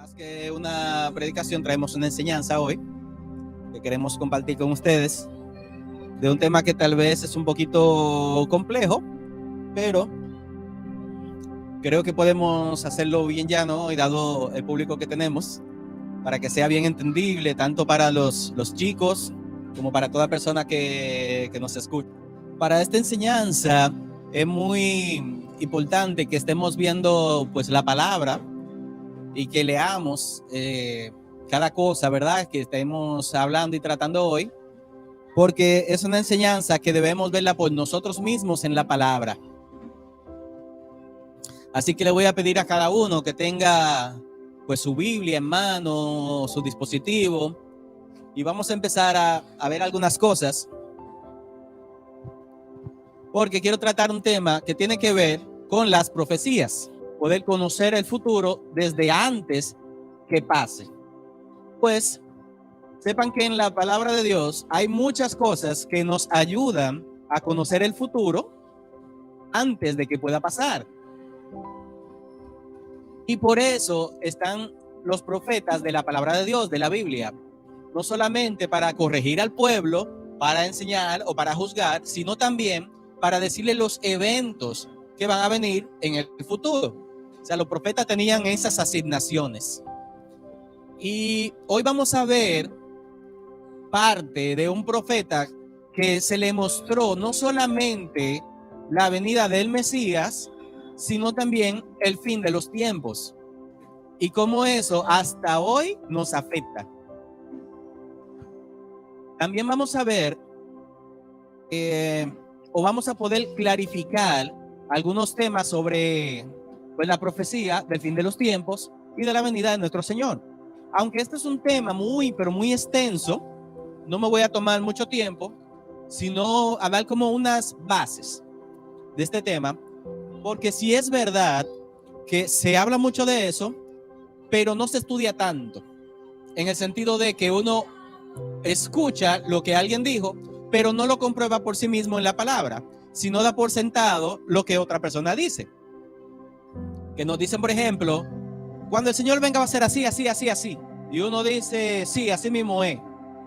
Más que una predicación, traemos una enseñanza hoy que queremos compartir con ustedes de un tema que tal vez es un poquito complejo, pero creo que podemos hacerlo bien llano y dado el público que tenemos, para que sea bien entendible tanto para los chicos como para toda persona que nos escucha. Para esta enseñanza es muy importante que estemos viendo pues la palabra y que leamos cada cosa, ¿verdad? Que estemos hablando y tratando hoy, porque es una enseñanza que debemos verla por nosotros mismos en la palabra. Así que le voy a pedir a cada uno que tenga pues su Biblia en mano, su dispositivo, y vamos a empezar a ver algunas cosas, porque quiero tratar un tema que tiene que ver con las profecías, poder conocer el futuro desde antes que pase. Pues sepan que en la palabra de Dios hay muchas cosas que nos ayudan a conocer el futuro antes de que pueda pasar. Y por eso están los profetas de la palabra de Dios, de la Biblia, no solamente para corregir al pueblo, para enseñar o para juzgar, sino también para decirle los eventos que van a venir en el futuro. O sea, los profetas tenían esas asignaciones. Y hoy vamos a ver parte de un profeta que se le mostró no solamente la venida del Mesías, sino también el fin de los tiempos. Y cómo eso hasta hoy nos afecta. También vamos a ver o vamos a poder clarificar algunos temas sobre pues, la profecía del fin de los tiempos y de la venida de nuestro Señor. Aunque este es un tema pero muy extenso, no me voy a tomar mucho tiempo, sino a dar como unas bases de este tema, porque sí es verdad que se habla mucho de eso, pero no se estudia tanto, en el sentido de que uno escucha lo que alguien dijo, pero no lo comprueba por sí mismo en la palabra, sino da por sentado lo que otra persona dice. Que nos dicen, por ejemplo, cuando el Señor venga va a ser así, así, así, así. Y uno dice, sí, así mismo es.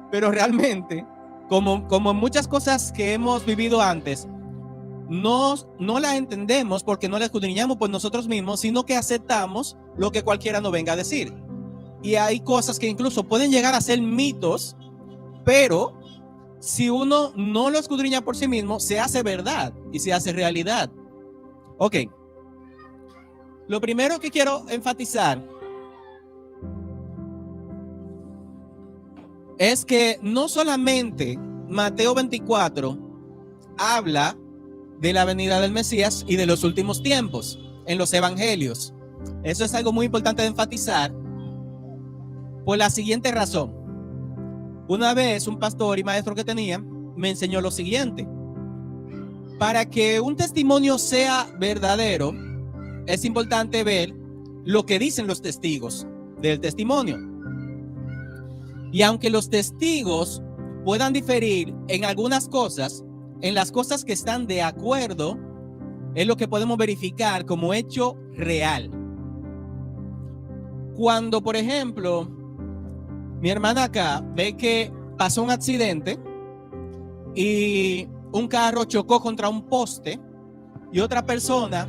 Pero realmente, como en muchas cosas que hemos vivido antes, no las entendemos porque no las escudriñamos por nosotros mismos, sino que aceptamos lo que cualquiera nos venga a decir. Y hay cosas que incluso pueden llegar a ser mitos, pero si uno no lo escudriña por sí mismo, se hace verdad y se hace realidad. Ok. Lo primero que quiero enfatizar es que no solamente Mateo 24 habla de la venida del Mesías y de los últimos tiempos en los evangelios. Eso es algo muy importante de enfatizar por la siguiente razón. Una vez un pastor y maestro que tenía me enseñó lo siguiente: para que un testimonio sea verdadero, es importante ver lo que dicen los testigos del testimonio. Y aunque los testigos puedan diferir en algunas cosas, en las cosas que están de acuerdo, es lo que podemos verificar como hecho real. Cuando, por ejemplo, mi hermana acá ve que pasó un accidente y un carro chocó contra un poste y otra persona,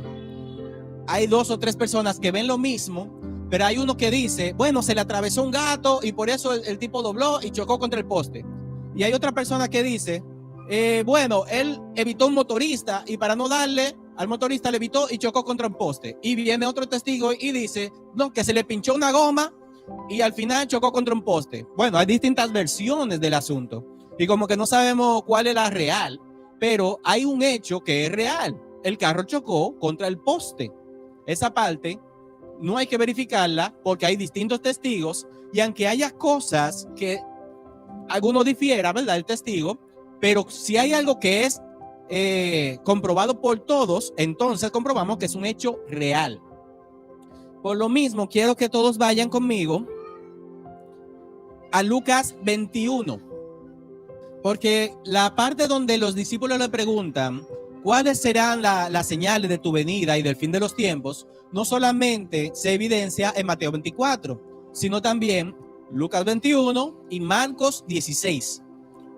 hay 2 o 3 personas que ven lo mismo, pero hay uno que dice, bueno, se le atravesó un gato y por eso el tipo dobló y chocó contra el poste. Y hay otra persona que dice, bueno, él evitó un motorista y para no darle al motorista le evitó y chocó contra un poste. Y viene otro testigo y dice, no, que se le pinchó una goma y al final chocó contra un poste. Bueno, hay distintas versiones del asunto y como que no sabemos cuál es la real, pero hay un hecho que es real. El carro chocó contra el poste. Esa parte no hay que verificarla porque hay distintos testigos y aunque haya cosas que alguno difiera, ¿verdad? El testigo, pero si hay algo que es comprobado por todos, entonces comprobamos que es un hecho real. Por lo mismo, quiero que todos vayan conmigo a Lucas 21, porque la parte donde los discípulos le preguntan cuáles serán las señales de tu venida y del fin de los tiempos, no solamente se evidencia en Mateo 24, sino también Lucas 21 y Marcos 16.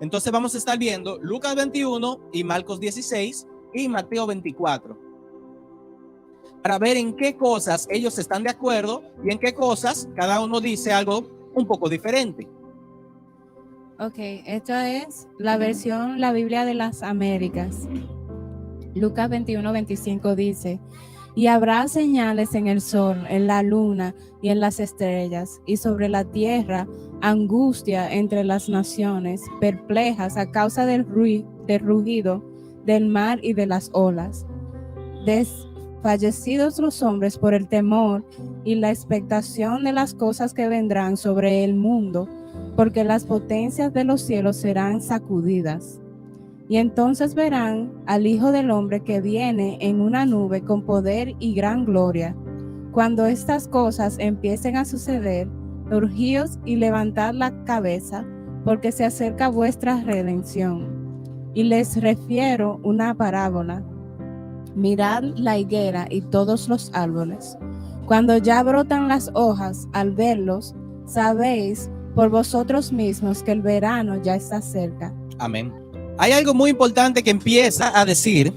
Entonces vamos a estar viendo Lucas 21 y Marcos 16 y Mateo 24, para ver en qué cosas ellos están de acuerdo y en qué cosas cada uno dice algo un poco diferente. Ok, esta es la versión, la Biblia de las Américas. Lucas 21-25 dice: y habrá señales en el sol, en la luna y en las estrellas, y sobre la tierra angustia entre las naciones, perplejas a causa del rugido del mar y de las olas. Desfallecidos los hombres por el temor y la expectación de las cosas que vendrán sobre el mundo, porque las potencias de los cielos serán sacudidas. Y entonces verán al Hijo del Hombre que viene en una nube con poder y gran gloria. Cuando estas cosas empiecen a suceder, urgíos y levantad la cabeza, porque se acerca vuestra redención. Y les refiero una parábola. Mirad la higuera y todos los árboles. Cuando ya brotan las hojas, al verlos, sabéis por vosotros mismos que el verano ya está cerca. Amén. Hay algo muy importante que empieza a decir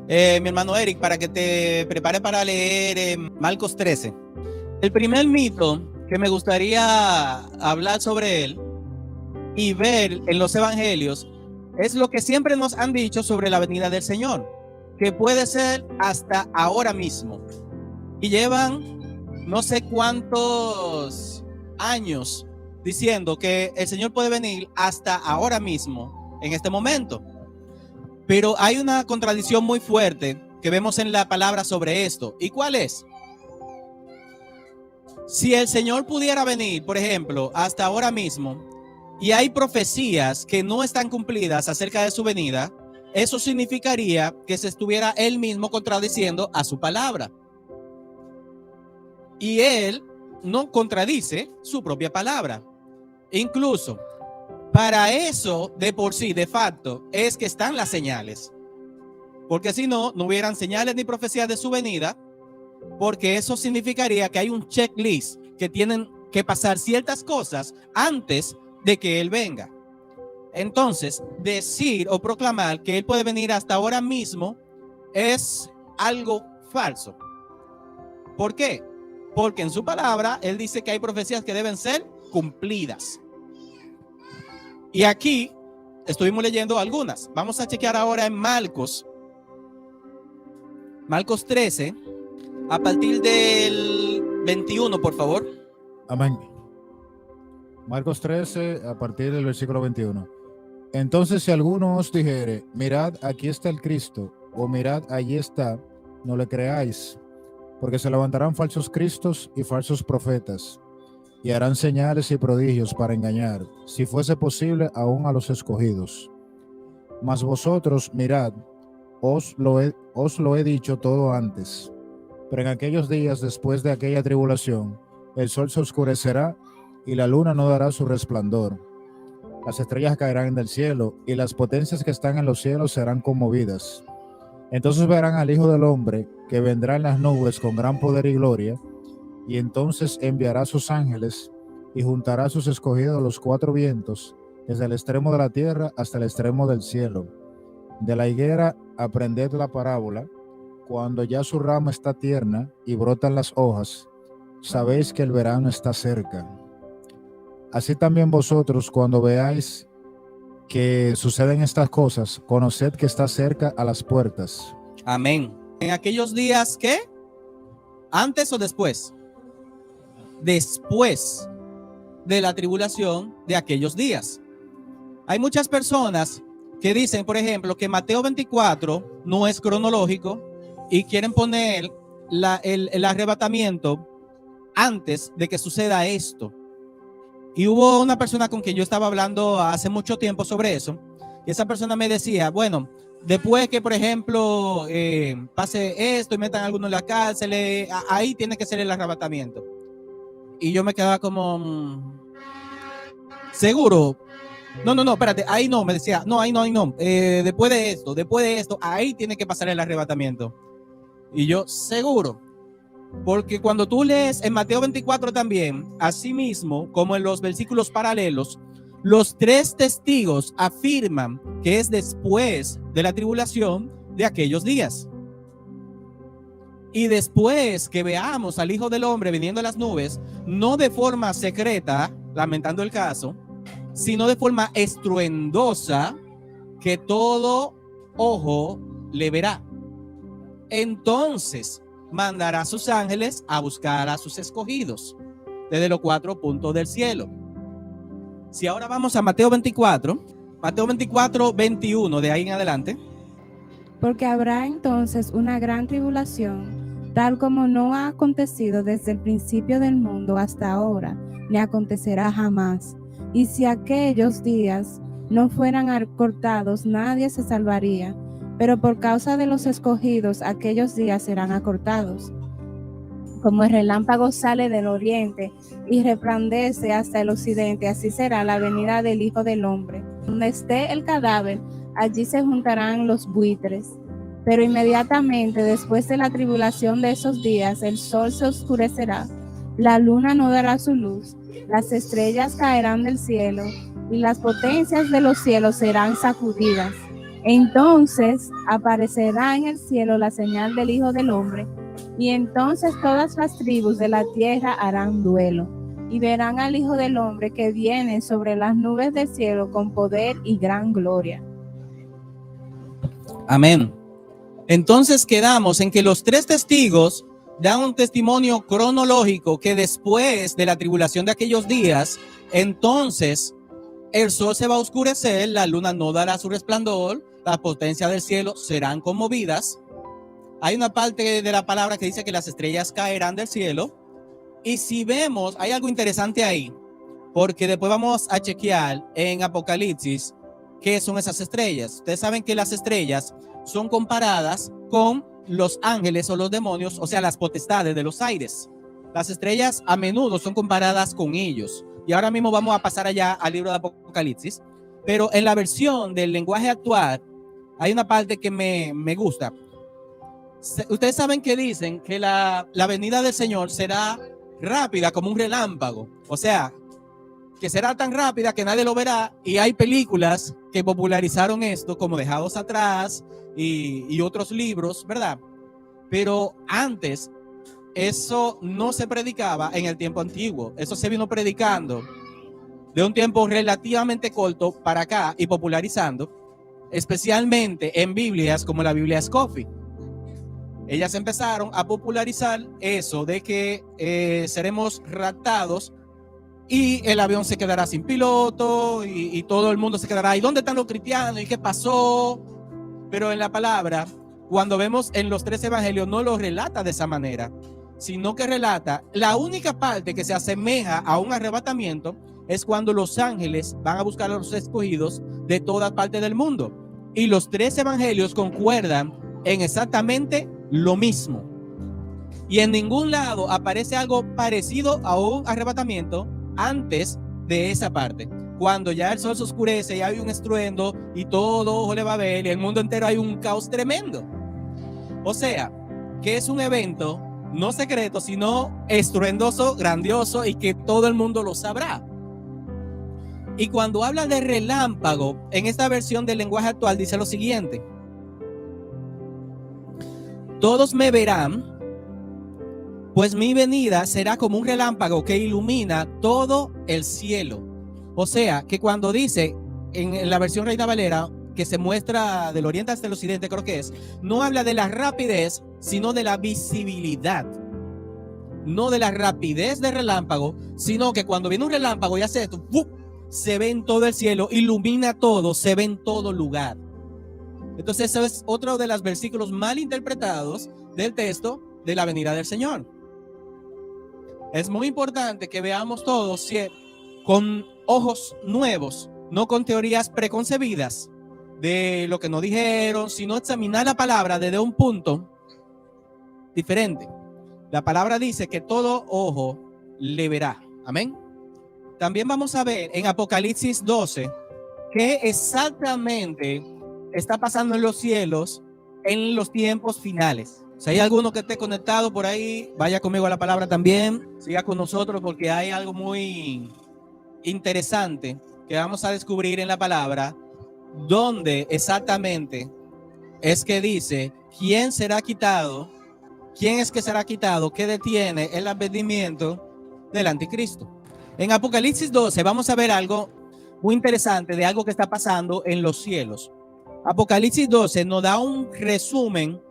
mi hermano Eric, para que te prepare para leer Marcos 13. El primer mito que me gustaría hablar sobre él y ver en los evangelios es lo que siempre nos han dicho sobre la venida del Señor, que puede ser hasta ahora mismo. Y llevan no sé cuántos años diciendo que el Señor puede venir hasta ahora mismo, en este momento. Pero hay una contradicción muy fuerte que vemos en la palabra sobre esto. ¿Y cuál es? Si el Señor pudiera venir, por ejemplo, hasta ahora mismo, y hay profecías que no están cumplidas acerca de su venida, eso significaría que se estuviera él mismo contradiciendo a su palabra. Y él no contradice su propia palabra. Incluso para eso, de por sí, de facto, es que están las señales. Porque si no, no hubieran señales ni profecías de su venida, porque eso significaría que hay un checklist que tienen que pasar ciertas cosas antes de que él venga. Entonces, decir o proclamar que él puede venir hasta ahora mismo es algo falso. ¿Por qué? Porque en su palabra él dice que hay profecías que deben ser cumplidas. Y aquí estuvimos leyendo algunas. Vamos a chequear ahora en Marcos 13, a partir del 21, por favor. Amén. Marcos 13, a partir del versículo 21. Entonces, si alguno os dijere, mirad, aquí está el Cristo, o mirad, allí está, no le creáis, porque se levantarán falsos cristos y falsos profetas, y harán señales y prodigios para engañar, si fuese posible, aún a los escogidos. Mas vosotros, mirad, os lo he dicho todo antes. Pero en aquellos días, después de aquella tribulación, el sol se oscurecerá y la luna no dará su resplandor. Las estrellas caerán del cielo y las potencias que están en los cielos serán conmovidas. Entonces verán al Hijo del Hombre que vendrá en las nubes con gran poder y gloria, y entonces enviará sus ángeles y juntará a sus escogidos a los cuatro vientos, desde el extremo de la tierra hasta el extremo del cielo. De la higuera aprended la parábola. Cuando ya su rama está tierna y brotan las hojas, sabéis que el verano está cerca. Así también vosotros, cuando veáis que suceden estas cosas, conoced que está cerca a las puertas. Amén. En aquellos días, ¿qué? ¿Antes o después? Después de la tribulación de aquellos días. Hay muchas personas que dicen, por ejemplo, que Mateo 24 no es cronológico y quieren poner el arrebatamiento antes de que suceda esto. Y hubo una persona con quien yo estaba hablando hace mucho tiempo sobre eso, y esa persona me decía, bueno, después que, por ejemplo, pase esto y metan a alguno en la cárcel, ahí tiene que ser el arrebatamiento. Y yo me quedaba como, ¿seguro? No, espérate, ahí no, me decía, no, ahí no. Después de esto, ahí tiene que pasar el arrebatamiento. Y yo, seguro. Porque cuando tú lees en Mateo 24 también, asimismo, como en los versículos paralelos, los tres testigos afirman que es después de la tribulación de aquellos días. Y después que veamos al Hijo del Hombre viniendo en las nubes, no de forma secreta, lamentando el caso, sino de forma estruendosa, que todo ojo le verá. Entonces mandará a sus ángeles a buscar a sus escogidos desde los cuatro puntos del cielo. Si ahora vamos a Mateo 24, 21, de ahí en adelante. Porque habrá entonces una gran tribulación, tal como no ha acontecido desde el principio del mundo hasta ahora, ni acontecerá jamás. Y si aquellos días no fueran acortados, nadie se salvaría. Pero por causa de los escogidos, aquellos días serán acortados. Como el relámpago sale del oriente y resplandece hasta el occidente, así será la venida del Hijo del Hombre. Donde esté el cadáver, allí se juntarán los buitres. Pero inmediatamente después de la tribulación de esos días, el sol se oscurecerá, la luna no dará su luz, las estrellas caerán del cielo y las potencias de los cielos serán sacudidas. Entonces aparecerá en el cielo la señal del Hijo del Hombre, y entonces todas las tribus de la tierra harán duelo, y verán al Hijo del Hombre que viene sobre las nubes del cielo con poder y gran gloria. Amén. Entonces quedamos en que los tres testigos dan un testimonio cronológico que después de la tribulación de aquellos días, entonces el sol se va a oscurecer, la luna no dará su resplandor, las potencias del cielo serán conmovidas. Hay una parte de la palabra que dice que las estrellas caerán del cielo. Y si vemos, hay algo interesante ahí, porque después vamos a chequear en Apocalipsis qué son esas estrellas. Ustedes saben que las estrellas son comparadas con los ángeles o los demonios, o sea, las potestades de los aires. Las estrellas a menudo son comparadas con ellos. Y ahora mismo vamos a pasar allá al libro de Apocalipsis. Pero en la versión del lenguaje actual, hay una parte que me gusta. Ustedes saben que dicen que la venida del Señor será rápida como un relámpago. O sea, que será tan rápida que nadie lo verá. Y hay películas que popularizaron esto, como Dejados Atrás y otros libros, ¿verdad? Pero antes, eso no se predicaba en el tiempo antiguo. Eso se vino predicando de un tiempo relativamente corto para acá y popularizando, especialmente en Biblias como la Biblia Scofield. Ellas empezaron a popularizar eso de que seremos raptados y el avión se quedará sin piloto y todo el mundo se quedará. ¿Y dónde están los cristianos? ¿Y qué pasó? Pero en la palabra, cuando vemos en los tres evangelios, no lo relata de esa manera, sino que relata la única parte que se asemeja a un arrebatamiento es cuando los ángeles van a buscar a los escogidos de todas partes del mundo. Y los tres evangelios concuerdan en exactamente lo mismo. Y en ningún lado aparece algo parecido a un arrebatamiento antes de esa parte. Cuando ya el sol se oscurece y hay un estruendo y todo ojo le va a ver y el mundo entero hay un caos tremendo. O sea, que es un evento no secreto, sino estruendoso, grandioso y que todo el mundo lo sabrá. Y cuando habla de relámpago, en esta versión del lenguaje actual dice lo siguiente: todos me verán, pues mi venida será como un relámpago que ilumina todo el cielo. O sea, que cuando dice en la versión Reina Valera que se muestra del oriente hasta el occidente, creo que es, no habla de la rapidez, sino de la visibilidad. No de la rapidez del relámpago, sino que cuando viene un relámpago y hace esto, ¡pum!, se ve en todo el cielo, ilumina todo, se ve en todo lugar. Entonces eso es otro de los versículos mal interpretados del texto de la venida del Señor. Es muy importante que veamos todos con ojos nuevos, no con teorías preconcebidas de lo que nos dijeron, sino examinar la palabra desde un punto diferente. La palabra dice que todo ojo le verá. Amén. También vamos a ver en Apocalipsis 12 qué exactamente está pasando en los cielos en los tiempos finales. O Si hay alguno que esté conectado por ahí, vaya conmigo a la palabra también. Siga con nosotros porque hay algo muy interesante que vamos a descubrir en la palabra, donde exactamente es que dice quién será quitado, quién es que será quitado, que detiene el advenimiento del anticristo. En Apocalipsis 12 vamos a ver algo muy interesante de algo que está pasando en los cielos. Apocalipsis 12 nos da un resumen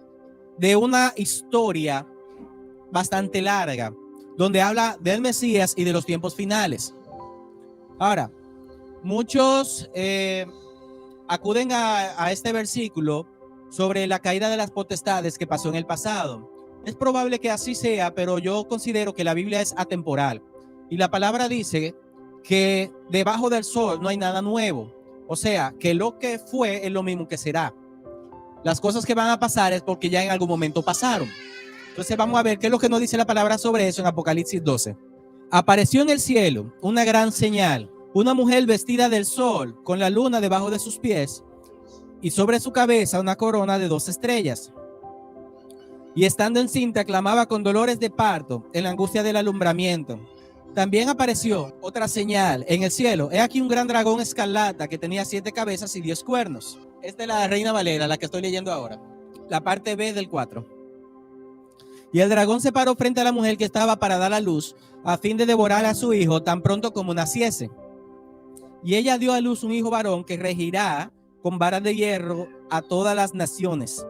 de una historia bastante larga, donde habla del Mesías y de los tiempos finales. Ahora, muchos acuden a este versículo sobre la caída de las potestades que pasó en el pasado. Es probable que así sea, pero yo considero que la Biblia es atemporal. Y la palabra dice que debajo del sol no hay nada nuevo. O sea, que lo que fue es lo mismo que será. Las cosas que van a pasar es porque ya en algún momento pasaron. Entonces vamos a ver qué es lo que nos dice la palabra sobre eso en Apocalipsis 12. Apareció en el cielo una gran señal, una mujer vestida del sol, con la luna debajo de sus pies, y sobre su cabeza una corona de 2 estrellas. Y estando encinta, clamaba con dolores de parto, en la angustia del alumbramiento. También apareció otra señal en el cielo. He aquí un gran dragón escarlata que tenía 7 cabezas y 10 cuernos. Esta es la Reina Valera, la que estoy leyendo ahora. La parte B del 4. Y el dragón se paró frente a la mujer que estaba para dar a luz, a fin de devorar a su hijo tan pronto como naciese. Y ella dio a luz un hijo varón que regirá con varas de hierro a todas las naciones.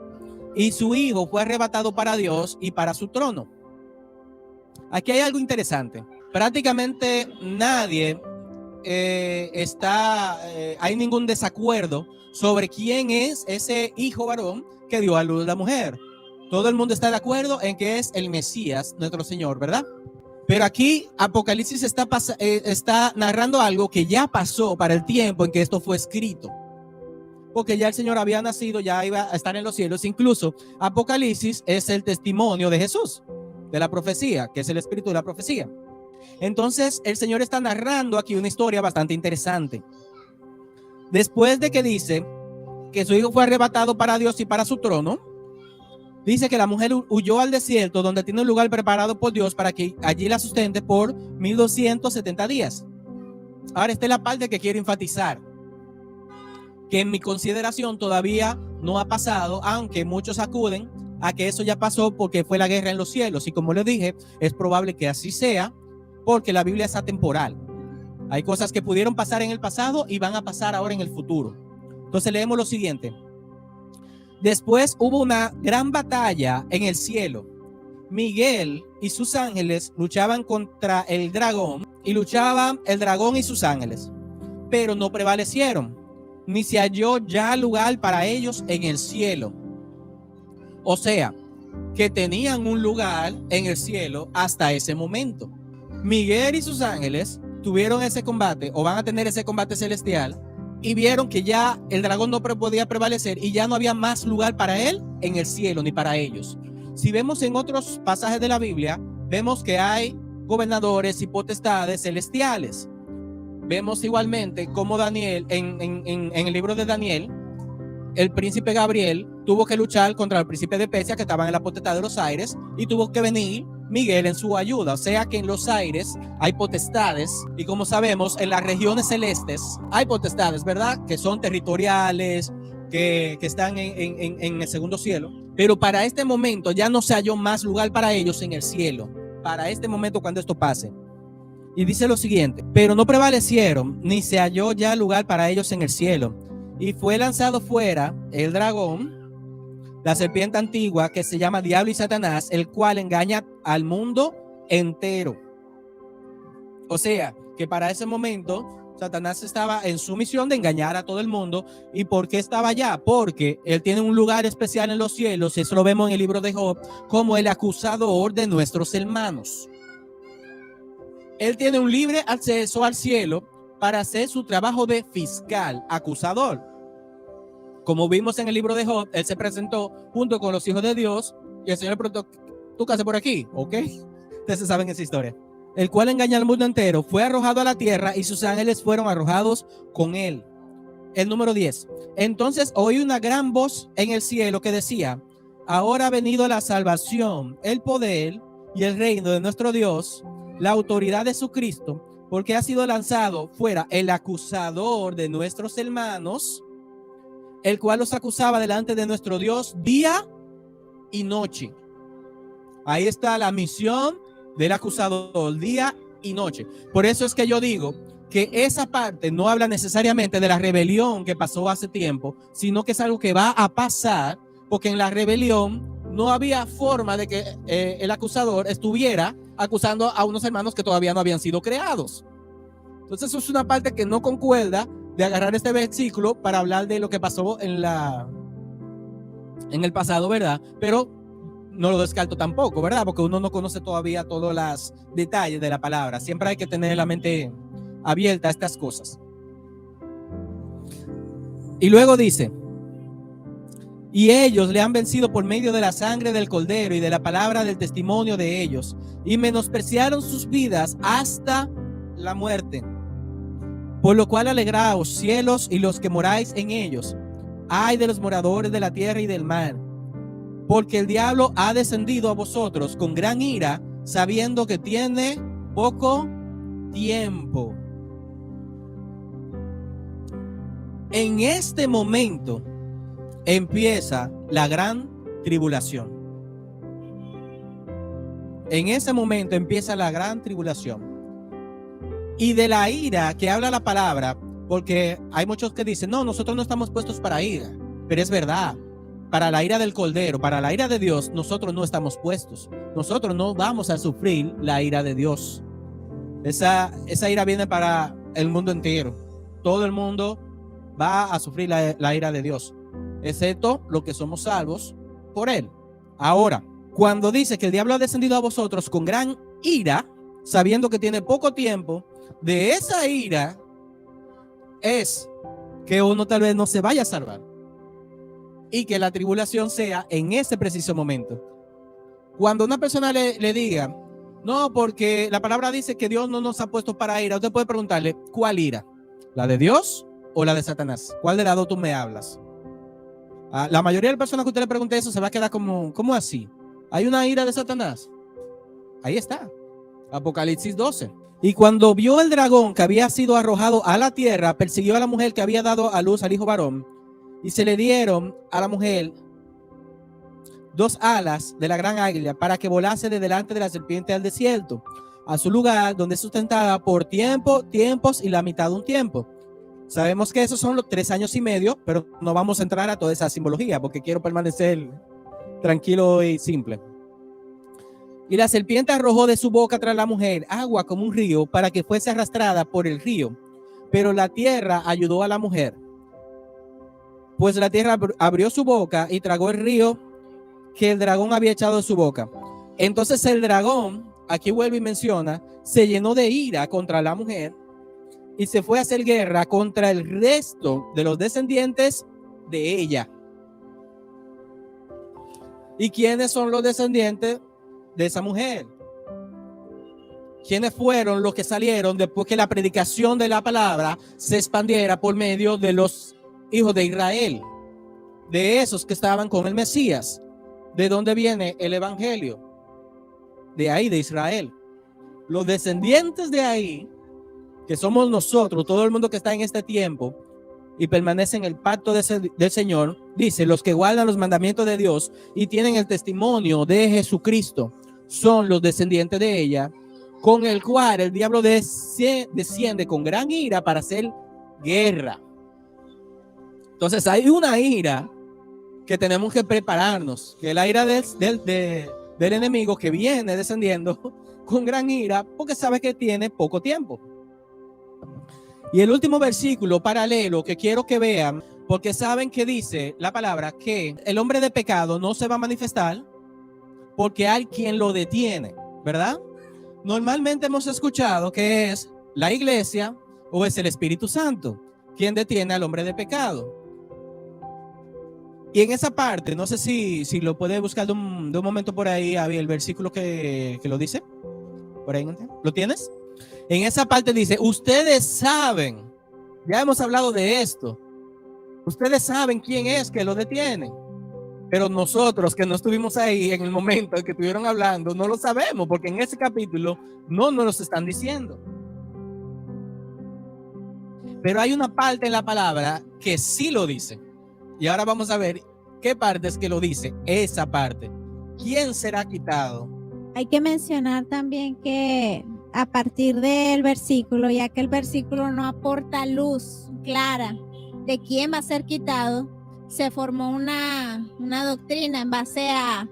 Y su hijo fue arrebatado para Dios y para su trono. Aquí hay algo interesante. Prácticamente nadie hay ningún desacuerdo sobre quién es ese hijo varón que dio a luz la mujer. Todo el mundo está de acuerdo en que es el Mesías, nuestro Señor, ¿verdad? Pero aquí Apocalipsis está narrando algo que ya pasó para el tiempo en que esto fue escrito. Porque ya el Señor había nacido, ya iba a estar en los cielos. Incluso Apocalipsis es el testimonio de Jesús, de la profecía, que es el espíritu de la profecía. Entonces el Señor está narrando aquí una historia bastante interesante. Después de que dice que su hijo fue arrebatado para Dios y para su trono, dice que la mujer huyó al desierto, donde tiene un lugar preparado por Dios para que allí la sustente por 1270 días. Ahora esta es la parte que quiero enfatizar, que en mi consideración todavía no ha pasado, aunque muchos acuden a que eso ya pasó porque fue la guerra en los cielos. Y como les dije, es probable que así sea, porque la Biblia es atemporal. Hay cosas que pudieron pasar en el pasado y van a pasar ahora en el futuro. Entonces leemos lo siguiente. Después hubo una gran batalla en el cielo. Miguel y sus ángeles luchaban contra el dragón, y luchaban el dragón y sus ángeles, pero no prevalecieron, ni se halló ya lugar para ellos en el cielo. O sea, que tenían un lugar en el cielo hasta ese momento. Miguel y sus ángeles tuvieron ese combate, o van a tener ese combate celestial, y vieron que ya el dragón no podía prevalecer y ya no había más lugar para él en el cielo ni para ellos. Si vemos en otros pasajes de la Biblia, vemos que hay gobernadores y potestades celestiales. Vemos igualmente cómo Daniel, en el libro de Daniel, el príncipe Gabriel tuvo que luchar contra el príncipe de Persia, que estaban en la potestad de los aires, y tuvo que venir Miguel en su ayuda. O sea que en los aires hay potestades, y como sabemos, en las regiones celestes hay potestades, ¿verdad? Que son territoriales, que están en el segundo cielo. Pero para este momento ya no se halló más lugar para ellos en el cielo, para este momento cuando esto pase. Y dice lo siguiente: pero no prevalecieron, ni se halló ya lugar para ellos en el cielo. Y fue lanzado fuera el dragón, la serpiente antigua, que se llama Diablo y Satanás, el cual engaña al mundo entero. O sea, que para ese momento Satanás estaba en su misión de engañar a todo el mundo. ¿Y por qué estaba allá? Porque él tiene un lugar especial en los cielos. Eso lo vemos en el libro de Job, como el acusador de nuestros hermanos. Él tiene un libre acceso al cielo para hacer su trabajo de fiscal, acusador. Como vimos en el libro de Job, él se presentó junto con los hijos de Dios y el Señor le preguntó: ¿tú qué haces por aquí? ¿Ok? Ustedes saben esa historia. El cual engaña al mundo entero, fue arrojado a la tierra y sus ángeles fueron arrojados con él. El número 10. Entonces oí una gran voz en el cielo que decía: ahora ha venido la salvación, el poder y el reino de nuestro Dios, la autoridad de su Cristo, porque ha sido lanzado fuera el acusador de nuestros hermanos, el cual los acusaba delante de nuestro Dios día y noche. Ahí está la misión del acusador, día y noche. Por eso es que yo digo que esa parte no habla necesariamente de la rebelión que pasó hace tiempo, sino que es algo que va a pasar, porque en la rebelión no había forma de que el acusador estuviera acusando a unos hermanos que todavía no habían sido creados. Entonces eso es una parte que no concuerda de agarrar este versículo para hablar de lo que pasó en el pasado, ¿verdad? Pero no lo descarto tampoco, ¿verdad? Porque uno no conoce todavía todos los detalles de la palabra. Siempre hay que tener la mente abierta a estas cosas. Y luego dice, y ellos le han vencido por medio de la sangre del Cordero y de la palabra del testimonio de ellos, y menospreciaron sus vidas hasta la muerte. Por lo cual alegraos, cielos, y los que moráis en ellos. Ay de los moradores de la tierra y del mar, porque el diablo ha descendido a vosotros con gran ira, sabiendo que tiene poco tiempo. En este momento empieza la gran tribulación. En ese momento empieza la gran tribulación. Y de la ira que habla la palabra, porque hay muchos que dicen, no, nosotros no estamos puestos para ira, pero es verdad. Para la ira del Cordero, para la ira de Dios, nosotros no estamos puestos. Nosotros no vamos a sufrir la ira de Dios. Esa ira viene para el mundo entero. Todo el mundo va a sufrir la ira de Dios, excepto los que somos salvos por Él. Ahora, cuando dice que el diablo ha descendido a vosotros con gran ira, sabiendo que tiene poco tiempo, de esa ira es que uno tal vez no se vaya a salvar y que la tribulación sea en ese preciso momento. Cuando una persona le diga, no, porque la palabra dice que Dios no nos ha puesto para ira, usted puede preguntarle, ¿cuál ira? ¿La de Dios o la de Satanás? ¿Cuál de las dos tú me hablas? La mayoría de las personas que usted le pregunte eso se va a quedar como, ¿cómo así? ¿Hay una ira de Satanás? Ahí está, Apocalipsis 12. Y cuando vio el dragón que había sido arrojado a la tierra, persiguió a la mujer que había dado a luz al hijo varón, y se le dieron a la mujer 2 alas de la gran águila para que volase de delante de la serpiente al desierto, a su lugar donde es sustentada por tiempos y la mitad de un tiempo. Sabemos que esos son los 3 años y medio, pero no vamos a entrar a toda esa simbología porque quiero permanecer tranquilo y simple. Y la serpiente arrojó de su boca tras la mujer agua como un río para que fuese arrastrada por el río. Pero la tierra ayudó a la mujer. Pues la tierra abrió su boca y tragó el río que el dragón había echado de su boca. Entonces el dragón, aquí vuelve y menciona, se llenó de ira contra la mujer y se fue a hacer guerra contra el resto de los descendientes de ella. ¿Y quiénes son los descendientes de esa mujer? ¿Quiénes fueron los que salieron después que la predicación de la palabra se expandiera por medio de los hijos de Israel? De esos que estaban con el Mesías. ¿De dónde viene el evangelio? De ahí, de Israel. Los descendientes de ahí, que somos nosotros, todo el mundo que está en este tiempo y permanece en el pacto del Señor, dice, los que guardan los mandamientos de Dios y tienen el testimonio de Jesucristo, son los descendientes de ella, con el cual el diablo desciende con gran ira para hacer guerra. Entonces hay una ira que tenemos que prepararnos, que es la ira del enemigo que viene descendiendo con gran ira porque sabe que tiene poco tiempo. Y el último versículo paralelo que quiero que vean, porque saben que dice la palabra que el hombre de pecado no se va a manifestar porque hay quien lo detiene, ¿verdad? Normalmente hemos escuchado que es la iglesia o es el Espíritu Santo quien detiene al hombre de pecado. Y en esa parte, no sé si lo puede buscar de un momento por ahí, el versículo que lo dice. Por ahí, ¿lo tienes? En esa parte dice, ustedes saben, ya hemos hablado de esto, ustedes saben quién es que lo detiene. Pero nosotros que no estuvimos ahí en el momento en que estuvieron hablando, no lo sabemos, porque en ese capítulo no nos lo están diciendo. Pero hay una parte en la palabra que sí lo dice. Y ahora vamos a ver qué parte es que lo dice, esa parte. ¿Quién será quitado? Hay que mencionar también que a partir del versículo, ya que el versículo no aporta luz clara de quién va a ser quitado, se formó una doctrina en base a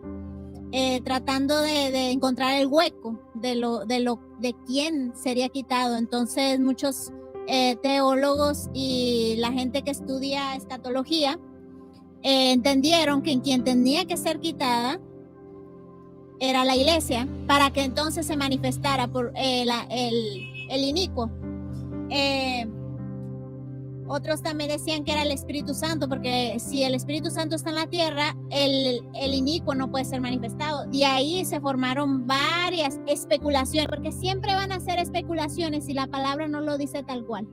tratando de encontrar el hueco de quién sería quitado. Entonces muchos teólogos y la gente que estudia escatología entendieron que quien tenía que ser quitada era la iglesia, para que entonces se manifestara por el inicuo. Otros también decían que era el Espíritu Santo, porque si el Espíritu Santo está en la tierra, el inicuo no puede ser manifestado. De ahí se formaron varias especulaciones, porque siempre van a ser especulaciones si la palabra no lo dice tal cual.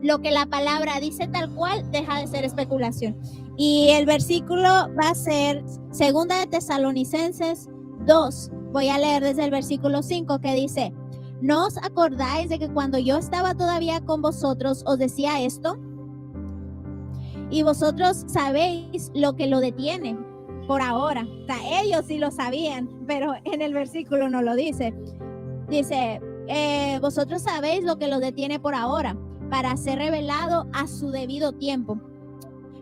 Lo que la palabra dice tal cual deja de ser especulación. Y el versículo va a ser 2 de Tesalonicenses 2. Voy a leer desde el versículo 5, que dice: ¿no os acordáis de que cuando yo estaba todavía con vosotros os decía esto? Y vosotros sabéis lo que lo detiene por ahora. O sea, ellos sí lo sabían, pero en el versículo no lo dice. Dice, vosotros sabéis lo que lo detiene por ahora, para ser revelado a su debido tiempo.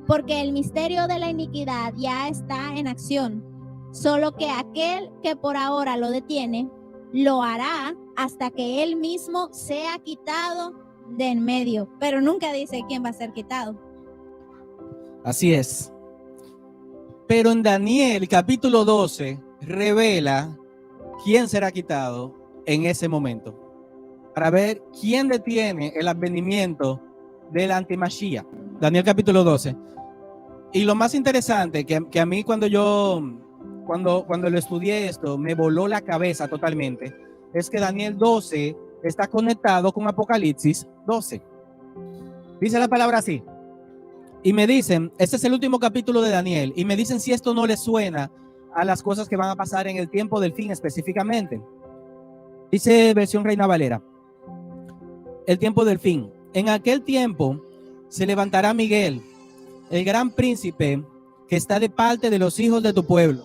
Porque el misterio de la iniquidad ya está en acción. Solo que aquel que por ahora lo detiene, lo hará hasta que él mismo sea quitado de en medio. Pero nunca dice quién va a ser quitado. Así es. Pero en Daniel capítulo 12 revela quién será quitado en ese momento, para ver quién detiene el advenimiento del antimachía. Daniel capítulo 12. Y lo más interesante que a mí cuando lo estudié esto, me voló la cabeza totalmente, es que Daniel 12 está conectado con Apocalipsis 12. Dice la palabra así. Y me dicen, este es el último capítulo de Daniel, y me dicen si esto no les suena a las cosas que van a pasar en el tiempo del fin específicamente. Dice versión Reina Valera, el tiempo del fin. En aquel tiempo se levantará Miguel, el gran príncipe que está de parte de los hijos de tu pueblo,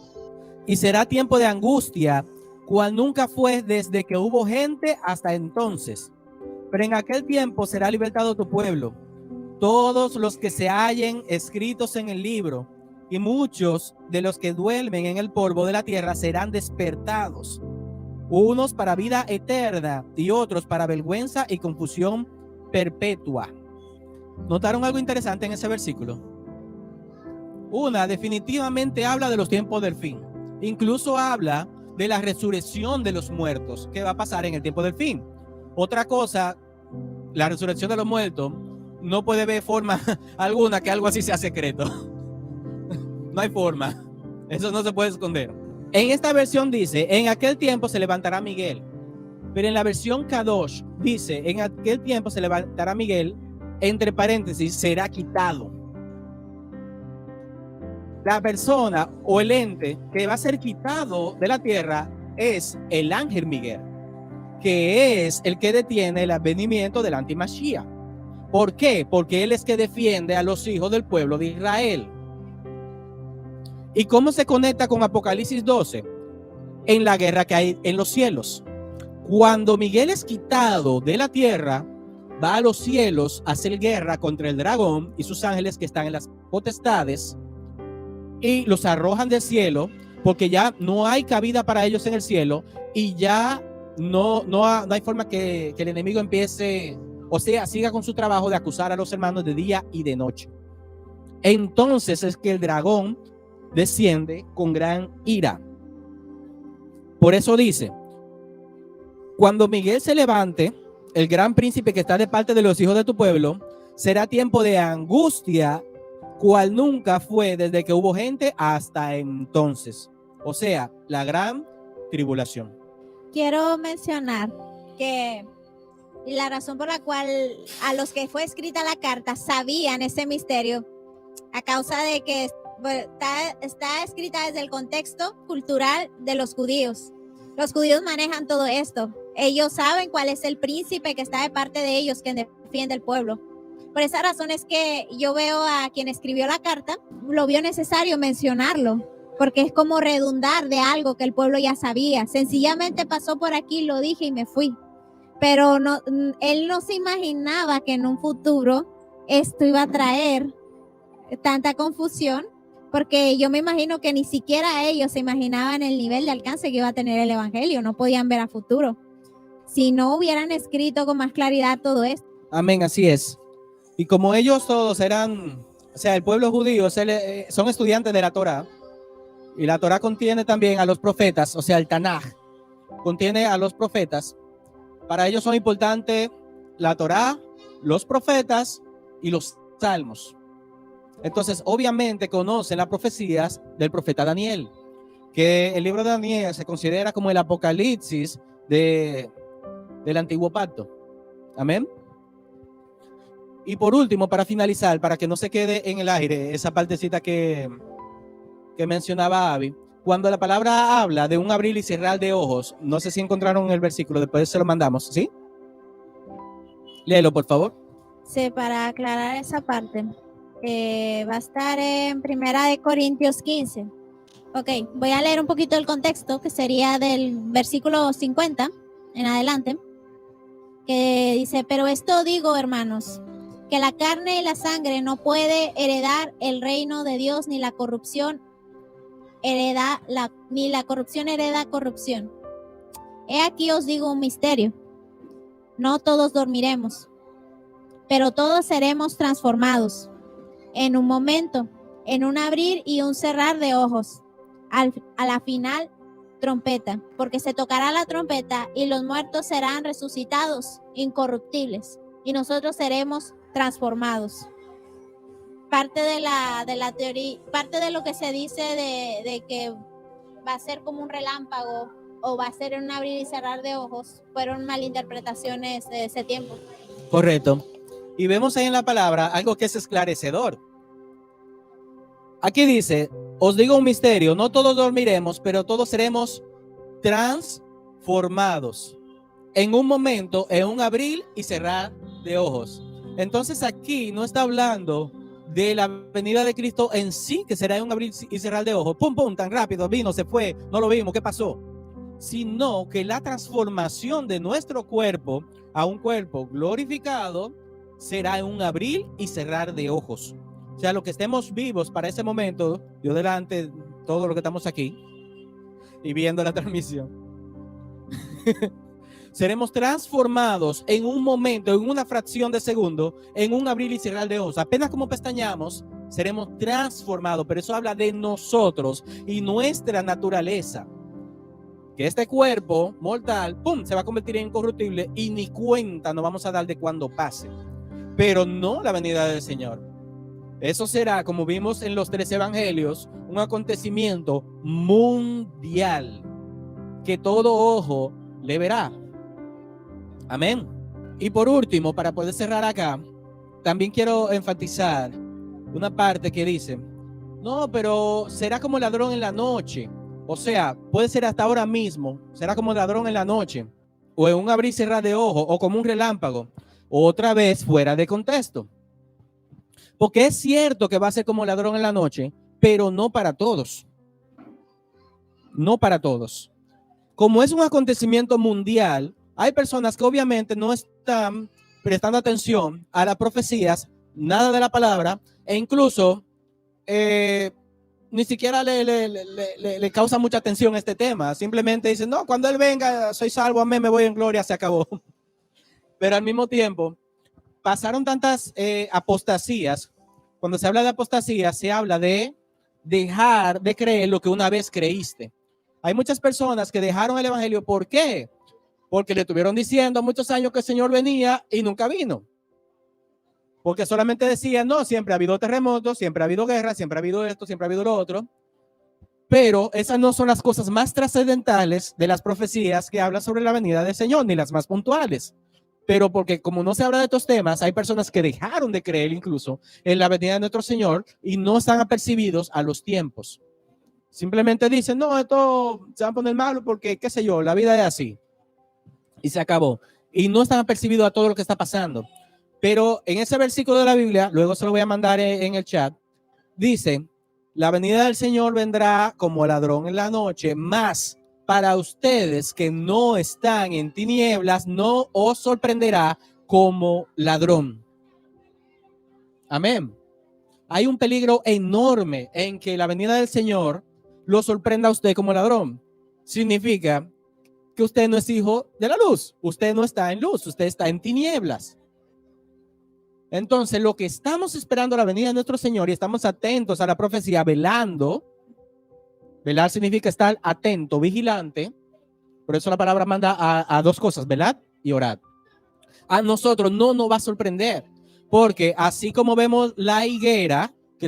y será tiempo de angustia, cual nunca fue desde que hubo gente hasta entonces. Pero en aquel tiempo será libertado tu pueblo, todos los que se hallen escritos en el libro, y muchos de los que duermen en el polvo de la tierra serán despertados, unos para vida eterna y otros para vergüenza y confusión perpetua. ¿Notaron algo interesante en ese versículo? Una definitivamente habla de los tiempos del fin. Incluso habla de la resurrección de los muertos que va a pasar en el tiempo del fin. Otra cosa, la resurrección de los muertos, no puede haber forma alguna que algo así sea secreto. No hay forma. Eso no se puede esconder. En esta versión dice, en aquel tiempo se levantará Miguel. Pero en la versión Kadosh dice, en aquel tiempo se levantará Miguel, entre paréntesis, será quitado. La persona o el ente que va a ser quitado de la tierra es el ángel Miguel, que es el que detiene el advenimiento del antimachía. ¿Por qué? Porque él es que defiende a los hijos del pueblo de Israel. ¿Y cómo se conecta con Apocalipsis 12? En la guerra que hay en los cielos. Cuando Miguel es quitado de la tierra, va a los cielos a hacer guerra contra el dragón y sus ángeles que están en las potestades, y los arrojan del cielo, porque ya no hay cabida para ellos en el cielo, y ya no hay forma que el enemigo empiece, o sea, siga con su trabajo de acusar a los hermanos de día y de noche. Entonces es que el dragón desciende con gran ira. Por eso dice, cuando Miguel se levante, el gran príncipe que está de parte de los hijos de tu pueblo, será tiempo de angustia, cual nunca fue desde que hubo gente hasta entonces. O sea, la gran tribulación. Quiero mencionar que la razón por la cual a los que fue escrita la carta sabían ese misterio, a causa de que Pues, está escrita desde el contexto cultural de los judíos. Los judíos manejan todo esto. Ellos saben cuál es el príncipe que está de parte de ellos, que defiende el pueblo. Por esa razón es que yo veo a quien escribió la carta, lo vio necesario mencionarlo, porque es como redundar de algo que el pueblo ya sabía. Sencillamente pasó por aquí, lo dije y me fui. Pero no, él no se imaginaba que en un futuro esto iba a traer tanta confusión, porque yo me imagino que ni siquiera ellos se imaginaban el nivel de alcance que iba a tener el evangelio, no podían ver a futuro. Si no hubieran escrito con más claridad todo esto. Amén, así es. Y como ellos todos eran, o sea, el pueblo judío son estudiantes de la Torá, y la Torá contiene también a los profetas, o sea, el Tanaj contiene a los profetas. Para ellos son importantes la Torá, los profetas y los salmos. Entonces, obviamente conocen las profecías del profeta Daniel, que el libro de Daniel se considera como el apocalipsis del antiguo pacto. Amén. Y por último, para finalizar, para que no se quede en el aire esa partecita que mencionaba Abby, cuando la palabra habla de un abrir y cerrar de ojos, no sé si encontraron el versículo, después se lo mandamos, ¿sí? Léelo, por favor. Sí, para aclarar esa parte, va a estar en 1 Corintios 15. Ok, voy a leer un poquito el contexto, que sería del versículo 50 en adelante, que dice: pero esto digo, hermanos, que la carne y la sangre no puede heredar el reino de Dios, ni la corrupción hereda corrupción. He aquí os digo un misterio: no todos dormiremos, pero todos seremos transformados en un momento, en un abrir y un cerrar de ojos, a la final trompeta, porque se tocará la trompeta y los muertos serán resucitados incorruptibles y nosotros seremos transformados. Parte de la teoría, parte de lo que se dice de que va a ser como un relámpago o va a ser un abrir y cerrar de ojos, fueron malinterpretaciones de ese tiempo. Correcto. Y vemos ahí en la palabra algo que es esclarecedor. Aquí dice: os digo un misterio, no todos dormiremos, pero todos seremos transformados en un momento, en un abrir y cerrar de ojos. Entonces aquí no está hablando de la venida de Cristo en sí, que será un abrir y cerrar de ojos, pum, pum, tan rápido, vino, se fue, no lo vimos, ¿qué pasó? Sino que la transformación de nuestro cuerpo a un cuerpo glorificado será en un abrir y cerrar de ojos. O sea, lo que estemos vivos para ese momento, yo delante, todo lo que estamos aquí y viendo la transmisión, seremos transformados en un momento, en una fracción de segundo, en un abrir y cerrar de ojos. Apenas como pestañamos, seremos transformados, pero eso habla de nosotros y nuestra naturaleza. Que este cuerpo mortal, pum, se va a convertir en incorruptible y ni cuenta nos vamos a dar de cuando pase. Pero no la venida del Señor. Eso será, como vimos en los 3 evangelios, un acontecimiento mundial que todo ojo le verá. Amén. Y por último, para poder cerrar acá, también quiero enfatizar una parte que dice: no, pero será como ladrón en la noche. O sea, puede ser hasta ahora mismo, será como ladrón en la noche, o en un abrir y cerrar de ojos, o como un relámpago. Otra vez fuera de contexto. Porque es cierto que va a ser como ladrón en la noche, pero no para todos. No para todos. Como es un acontecimiento mundial, hay personas que obviamente no están prestando atención a las profecías, nada de la palabra, e incluso ni siquiera le causa mucha atención este tema. Simplemente dicen: no, cuando Él venga, soy salvo, amén, me voy en gloria, se acabó. Pero al mismo tiempo, pasaron tantas apostasías. Cuando se habla de apostasía, se habla de dejar de creer lo que una vez creíste. Hay muchas personas que dejaron el evangelio. ¿Por qué? Porque le estuvieron diciendo muchos años que el Señor venía y nunca vino. Porque solamente decían: no, siempre ha habido terremotos, siempre ha habido guerra, siempre ha habido esto, siempre ha habido lo otro. Pero esas no son las cosas más trascendentales de las profecías que hablan sobre la venida del Señor, ni las más puntuales. pero porque como no se habla de estos temas, hay personas que dejaron de creer incluso en la venida de nuestro Señor y no están apercibidos a los tiempos. Simplemente dicen, no, esto se va a poner malo porque, qué sé yo, la vida es así. Y se acabó. Y no están apercibidos a todo lo que está pasando. Pero en ese versículo de la Biblia, luego se lo voy a mandar en el chat, dice, la venida del Señor vendrá como ladrón en la noche, mas para ustedes que no están en tinieblas, no os sorprenderá como ladrón. Amén. Hay un peligro enorme en que la venida del Señor lo sorprenda a usted como ladrón. Significa que usted no es hijo de la luz. Usted no está en luz, usted está en tinieblas. Entonces, lo que estamos esperando la venida de nuestro Señor y estamos atentos a la profecía, velando. Velar significa estar atento, vigilante. Por eso la palabra manda a dos cosas, velad y orad. A nosotros no nos va a sorprender, porque así como vemos la higuera, que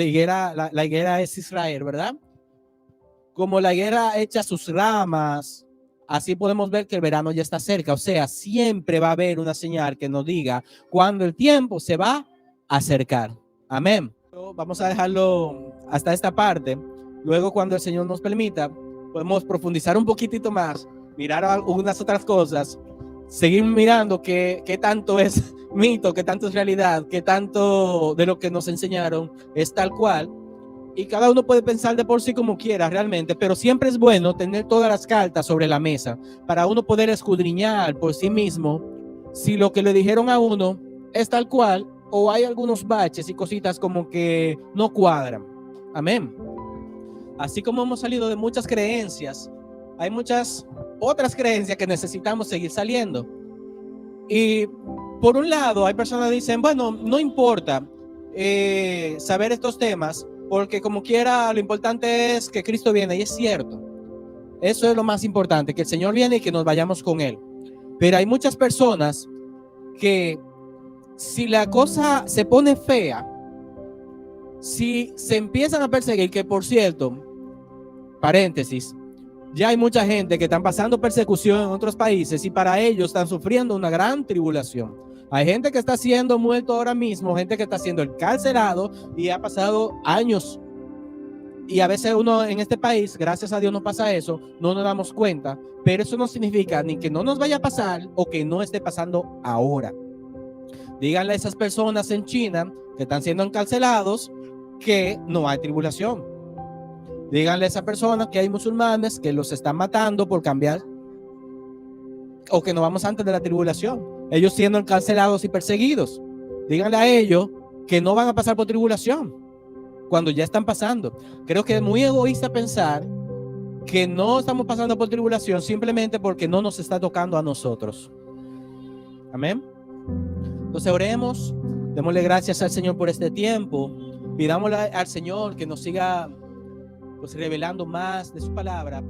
la higuera es Israel, ¿verdad? Como la higuera echa sus ramas, así podemos ver que el verano ya está cerca. O sea, siempre va a haber una señal que nos diga cuando el tiempo se va a acercar. Amén. Vamos a dejarlo hasta esta parte. Luego, cuando el Señor nos permita, podemos profundizar un poquitito más, mirar algunas otras cosas, seguir mirando qué tanto es mito, qué tanto es realidad, qué tanto de lo que nos enseñaron es tal cual. Y cada uno puede pensar de por sí como quiera realmente, pero siempre es bueno tener todas las cartas sobre la mesa para uno poder escudriñar por sí mismo si lo que le dijeron a uno es tal cual o hay algunos baches y cositas como que no cuadran. Amén. Así como hemos salido de muchas creencias, hay muchas otras creencias que necesitamos seguir saliendo. Y por un lado, hay personas que dicen, bueno, no importa saber estos temas, porque como quiera, lo importante es que Cristo viene, y es cierto. Eso es lo más importante, que el Señor viene y que nos vayamos con Él. Pero hay muchas personas que si la cosa se pone fea, si se empiezan a perseguir, que por cierto, paréntesis, ya hay mucha gente que están pasando persecución en otros países y para ellos están sufriendo una gran tribulación. Hay gente que está siendo muerto ahora mismo, gente que está siendo encarcelado y ha pasado años. Y a veces uno en este país, gracias a Dios no pasa eso, no nos damos cuenta, pero eso no significa ni que no nos vaya a pasar o que no esté pasando ahora. Díganle a esas personas en China que están siendo encarcelados que no hay tribulación. Díganle a esa persona que hay musulmanes que los están matando por cambiar o que no vamos antes de la tribulación. Ellos siendo encarcelados y perseguidos. Díganle a ellos que no van a pasar por tribulación cuando ya están pasando. Creo que es muy egoísta pensar que no estamos pasando por tribulación simplemente porque no nos está tocando a nosotros. Amén. Entonces oremos, démosle gracias al Señor por este tiempo. Pidámosle al Señor que nos siga pues revelando más de su palabra